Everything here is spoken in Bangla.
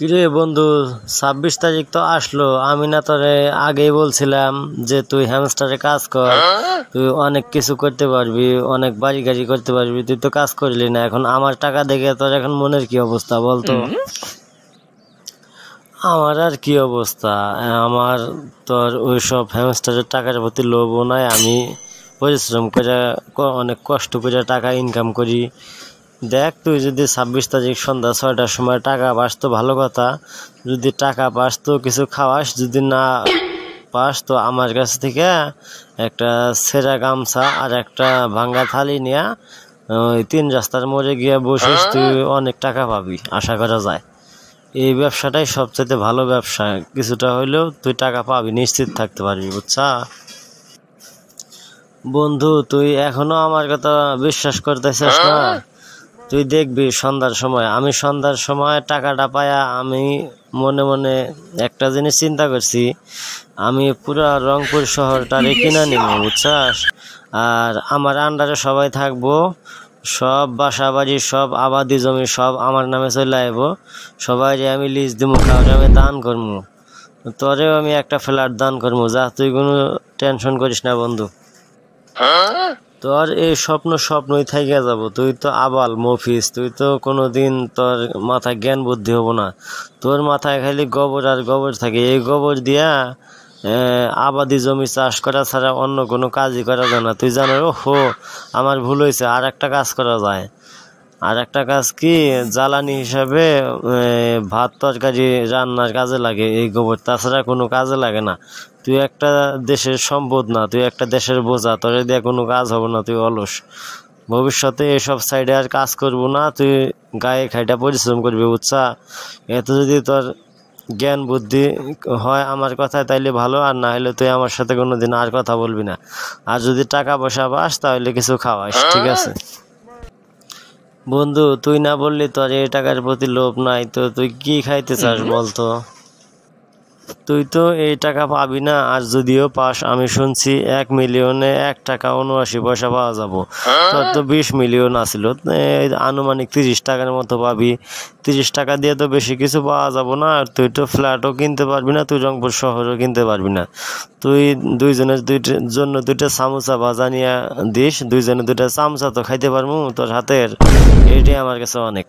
কিরে বন্ধু, 26 তারিখ তো আসলো। আমি না তোরে আগেই বলছিলাম যে তুই হ্যামস্টারে কাজ কর, তুই অনেক কিছু করতে পারবি, অনেক বাড়ি গাড়ি করতে পারবি। তুই তো কাজ করলি না। এখন আমার টাকা দেখে তোর এখন মনের কি অবস্থা বলতো? আমার আর কি অবস্থা, আমার তোর ওইসব হ্যামস্টারের টাকার প্রতি লোভও নাই। আমি পরিশ্রম করে অনেক কষ্ট করে টাকা ইনকাম করি। দেখ, তুই যদি 26 তারিখ সন্ধ্যা 6টার সময় টাকা পাস তো ভালো কথা। যদি টাকা পাস তো কিছু খাওয়াস, যদি না পাস তো আমার কাছ থেকে একটা ছেঁড়া গামছা আর একটা ভাঙ্গা থালি নিয়ে ওই 3 রাস্তার মোড়ে গিয়ে বসিস, তুই অনেক টাকা পাবি আশা করা যায়। এই ব্যবসাটাই সবচেয়ে ভালো ব্যবসা। কিছুটা হইলেও তুই টাকা পাবি, নিশ্চিত থাকতে পারবি, বুঝছা বন্ধু? তুই এখনো আমার কথা বিশ্বাস করতেছিস না? তুই দেখবি সন্ধ্যার সময় টাকাটা পায়া আমি মনে মনে একটা জিনিস চিন্তা করছি। আমি পুরা রংপুর শহরটারে কিনা নিব, বুঝছাস? আর আমার আন্ডারে সবাই থাকবো, সব বাসা বাড়ি সব আবাদি জমি সব আমার নামে চলে আইব। সবাই আমি লিজ দিব, কাউরে আমি দান করবো। তোরেও আমি একটা ফ্ল্যাট দান করবো, যা তুই কোনো টেনশন করিস না বন্ধু। তোর এই স্বপ্নই থেকে যাব। তুই তো আবাল মফিস, তুই তো কোনোদিন তোর মাথায় জ্ঞান বুদ্ধি হবো না। তোর মাথায় খালি গোবর আর গোবর থাকে। এই গোবর দিয়া আবাদি জমি চাষ করা ছাড়া অন্য কোনো কাজই করা যায় না। তুই জানো? ওহো, আমার ভুল হয়েছে। আর একটা কাজ করা যায়। আর একটা কাজ কি, জ্বালানি হিসাবে ভাত তরকারি রান্নার কাজে লাগে এই গোবর, তাছাড়া কোনো কাজে লাগে না। তুই একটা দেশের সম্পদ না, তুই একটা দেশের বোঝা। তোর দিয়ে কোনো কাজ হবে না, তুই অলস। ভবিষ্যতে এসব সাইডে আর কাজ করবো না, তুই গায়ে খাইটা পরিশ্রম করবি, বুঝছা? এত যদি তোর জ্ঞান বুদ্ধি হয় আমার কথায় তাইলে ভালো, আর না হলে তুই আমার সাথে কোনোদিন আর কথা বলবি না। আর যদি টাকা পয়সা পাস তাহলে কিছু খাওয়াস, ঠিক আছে? বন্ধু, তুই না বললি তোর এই টাকার প্রতি লোভ নাই, তো তুই কি খাইতে চাস বলতো? তুই তো এই টাকা পাবি না, আর যদিও পাস আমি শুনছি 1 মিলিয়নে 1 টাকা 79 পয়সা পাওয়া যাবো। তোর তো 20 মিলিয়ন আসিল, আনুমানিক 30 টাকার মতো পাবি। 30 টাকা দিয়ে তো বেশি কিছু পাওয়া যাবো না। আর তুই তো ফ্ল্যাটও কিনতে পারবি না, তুই রংপুর শহরও কিনতে পারবি না। তুই দুইজনের জন্য 2টা সামোসা ভাজা নিয়ে দিস, দুইজনে 2টা চামচা তো খাইতে পারবো তোর হাতের। এইটাই আমার কাছে অনেক।